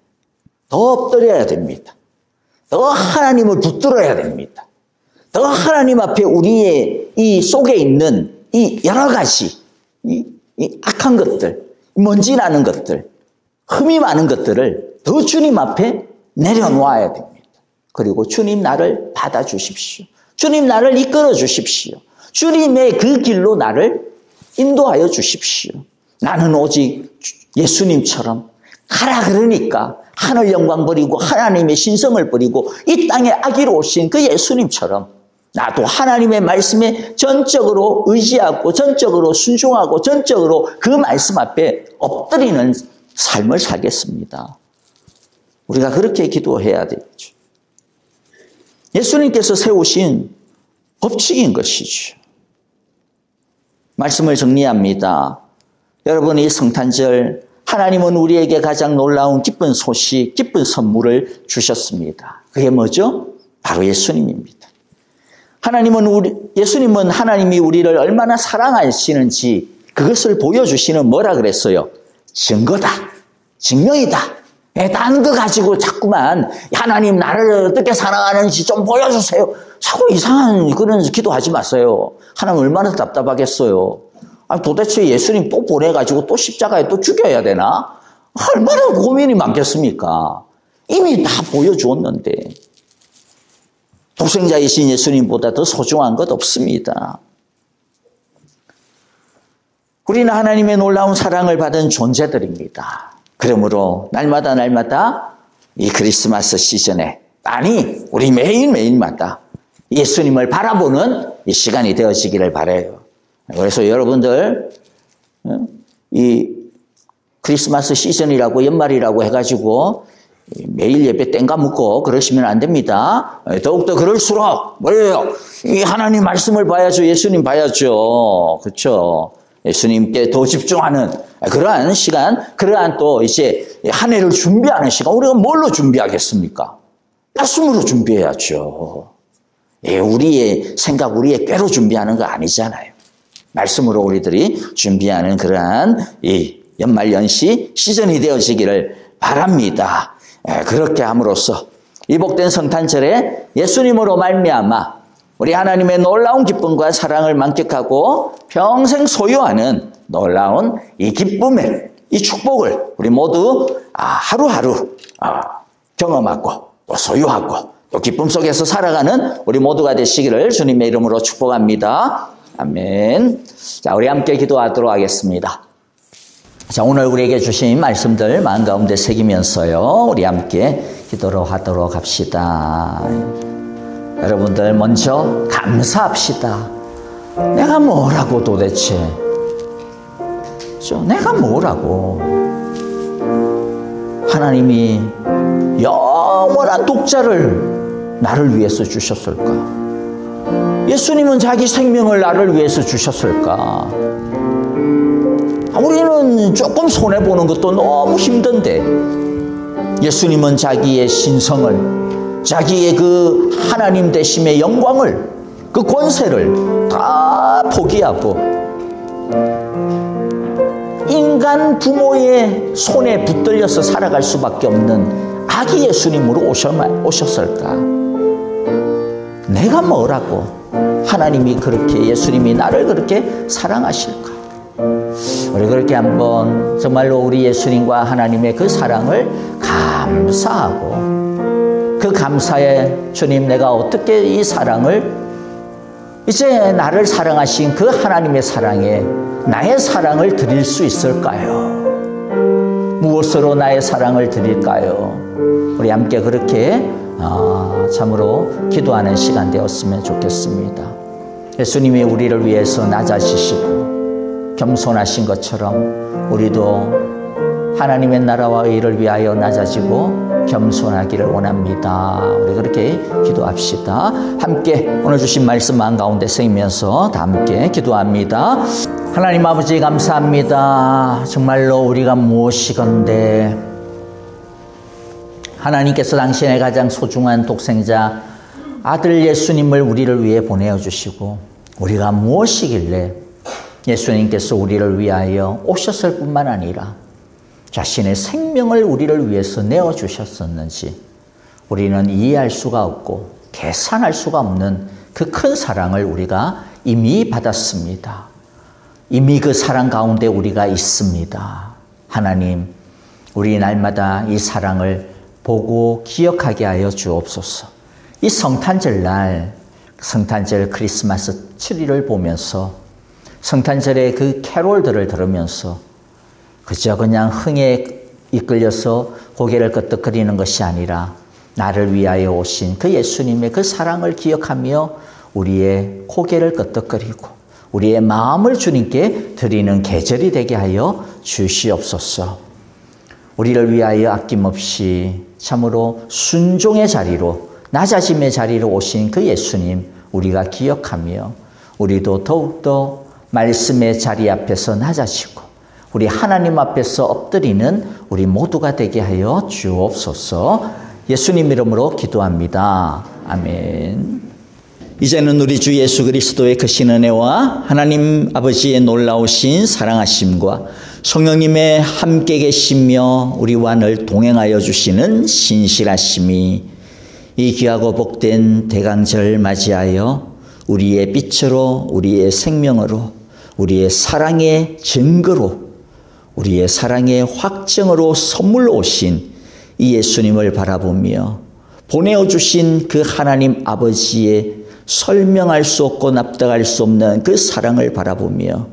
더 엎드려야 됩니다. 더 하나님을 붙들어야 됩니다. 더 하나님 앞에 우리의 이 속에 있는 이 여러 가지 이 악한 것들, 먼지 나는 것들, 흠이 많은 것들을 더 주님 앞에 내려놓아야 됩니다. 그리고 주님 나를 받아주십시오. 주님 나를 이끌어 주십시오. 주님의 그 길로 나를 인도하여 주십시오. 나는 오직 예수님처럼 가라 그러니까 하늘 영광 버리고 하나님의 신성을 버리고 이 땅에 아기로 오신 그 예수님처럼 나도 하나님의 말씀에 전적으로 의지하고 전적으로 순종하고 전적으로 그 말씀 앞에 엎드리는 삶을 살겠습니다. 우리가 그렇게 기도해야 되겠죠. 예수님께서 세우신 법칙인 것이죠. 말씀을 정리합니다. 여러분, 이 성탄절 하나님은 우리에게 가장 놀라운 기쁜 소식, 기쁜 선물을 주셨습니다. 그게 뭐죠? 바로 예수님입니다. 예수님은 하나님이 우리를 얼마나 사랑하시는지 그것을 보여주시는 뭐라 그랬어요? 증거다. 증명이다. 다른 거 가지고 자꾸만 하나님 나를 어떻게 사랑하는지 좀 보여주세요. 자꾸 이상한 그런 기도하지 마세요. 하나님 얼마나 답답하겠어요. 도대체 예수님 또 보내가지고 또 십자가에 또 죽여야 되나? 얼마나 고민이 많겠습니까? 이미 다 보여주었는데 독생자이신 예수님보다 더 소중한 것 없습니다. 우리는 하나님의 놀라운 사랑을 받은 존재들입니다. 그러므로 날마다 이 크리스마스 시즌에 아니 우리 매일마다 예수님을 바라보는 이 시간이 되어지기를 바라요. 그래서 여러분들 이 크리스마스 시즌이라고 연말이라고 해가지고 매일 예배 땡가 묻고 그러시면 안 됩니다. 더욱더 그럴수록 뭐예요? 이 하나님 말씀을 봐야죠. 예수님 봐야죠. 그렇죠? 예수님께 더 집중하는 그러한 시간, 그러한 또 이제 한 해를 준비하는 시간. 우리가 뭘로 준비하겠습니까? 말씀으로 준비해야죠. 우리의 생각, 우리의 꾀로 준비하는 거 아니잖아요. 말씀으로 우리들이 준비하는 그러한 이 연말연시 시즌이 되어지기를 바랍니다. 그렇게 함으로써 이 복된 성탄절에 예수님으로 말미암아 우리 하나님의 놀라운 기쁨과 사랑을 만끽하고 평생 소유하는 놀라운 이 기쁨의 이 축복을 우리 모두 하루하루 경험하고 또 소유하고 또 기쁨 속에서 살아가는 우리 모두가 되시기를 주님의 이름으로 축복합니다. 아멘. 자, 우리 함께 기도하도록 하겠습니다. 자, 오늘 우리에게 주신 말씀들 마음 가운데 새기면서요, 우리 함께 기도로 하도록 합시다. 여러분들 먼저 감사합시다. 내가 뭐라고 도대체? 내가 뭐라고? 하나님이 영원한 독자를 나를 위해서 주셨을까? 예수님은 자기 생명을 나를 위해서 주셨을까? 우리는 조금 손해보는 것도 너무 힘든데 예수님은 자기의 신성을, 자기의 그 하나님 되심의 영광을, 그 권세를 다 포기하고 인간 부모의 손에 붙들려서 살아갈 수밖에 없는 아기 예수님으로 오셨을까? 내가 뭐라고 하나님이 그렇게, 예수님이 나를 그렇게 사랑하실까? 우리 그렇게 한번 정말로 우리 예수님과 하나님의 그 사랑을 감사하고, 그 감사에 주님, 내가 어떻게 이 사랑을, 이제 나를 사랑하신 그 하나님의 사랑에 나의 사랑을 드릴 수 있을까요? 무엇으로 나의 사랑을 드릴까요? 우리 함께 그렇게 참으로 기도하는 시간 되었으면 좋겠습니다. 예수님이 우리를 위해서 낮아지시고 겸손하신 것처럼 우리도 하나님의 나라와 의를 위하여 낮아지고 겸손하기를 원합니다. 우리 그렇게 기도합시다. 함께 오늘 주신 말씀 마음 가운데 쓰이면서 다 함께 기도합니다. 하나님 아버지 감사합니다. 정말로 우리가 무엇이건데 하나님께서 당신의 가장 소중한 독생자 아들 예수님을 우리를 위해 보내어주시고, 우리가 무엇이길래 예수님께서 우리를 위하여 오셨을 뿐만 아니라 자신의 생명을 우리를 위해서 내어주셨었는지 우리는 이해할 수가 없고 계산할 수가 없는 그 큰 사랑을 우리가 이미 받았습니다. 이미 그 사랑 가운데 우리가 있습니다. 하나님, 우리 날마다 이 사랑을 보고 기억하게 하여 주옵소서. 이 성탄절 날, 성탄절 크리스마스 트리를 보면서 성탄절의 그 캐롤들을 들으면서 그저 그냥 흥에 이끌려서 고개를 끄덕거리는 것이 아니라 나를 위하여 오신 그 예수님의 그 사랑을 기억하며 우리의 고개를 끄덕거리고 우리의 마음을 주님께 드리는 계절이 되게 하여 주시옵소서. 우리를 위하여 아낌없이 참으로 순종의 자리로, 낮아짐의 자리로 오신 그 예수님 우리가 기억하며 우리도 더욱더 말씀의 자리 앞에서 낮아지고 우리 하나님 앞에서 엎드리는 우리 모두가 되게 하여 주옵소서. 예수님 이름으로 기도합니다. 아멘. 이제는 우리 주 예수 그리스도의 크신 은혜와 하나님 아버지의 놀라우신 사랑하심과 성령님의 함께 계시며 우리와 늘 동행하여 주시는 신실하심이 이 귀하고 복된 대강절 맞이하여 우리의 빛으로, 우리의 생명으로, 우리의 사랑의 증거로, 우리의 사랑의 확증으로 선물로 오신 이 예수님을 바라보며 보내어 주신 그 하나님 아버지의 설명할 수 없고 납득할 수 없는 그 사랑을 바라보며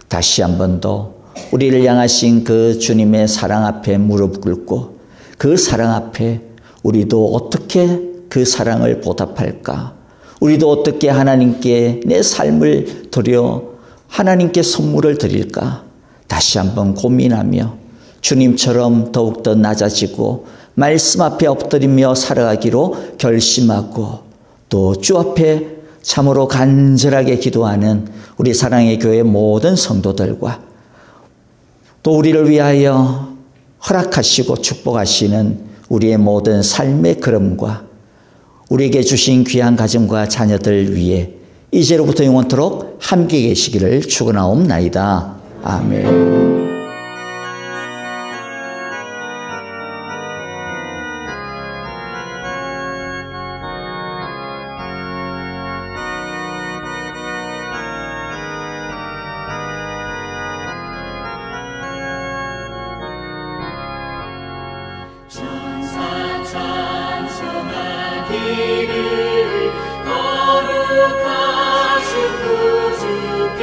다시 한 번 더 우리를 향하신 그 주님의 사랑 앞에 무릎 꿇고 그 사랑 앞에 우리도 어떻게 그 사랑을 보답할까? 우리도 어떻게 하나님께 내 삶을 드려 하나님께 선물을 드릴까? 다시 한번 고민하며 주님처럼 더욱더 낮아지고 말씀 앞에 엎드리며 살아가기로 결심하고 또 주 앞에 참으로 간절하게 기도하는 우리 사랑의 교회 모든 성도들과 또 우리를 위하여 허락하시고 축복하시는 우리의 모든 삶의 걸음과 우리에게 주신 귀한 가정과 자녀들 위해 이제로부터 영원토록 함께 계시기를 축원하옵나이다. 아멘. 천사 찬송하기를 거룩하신 구주께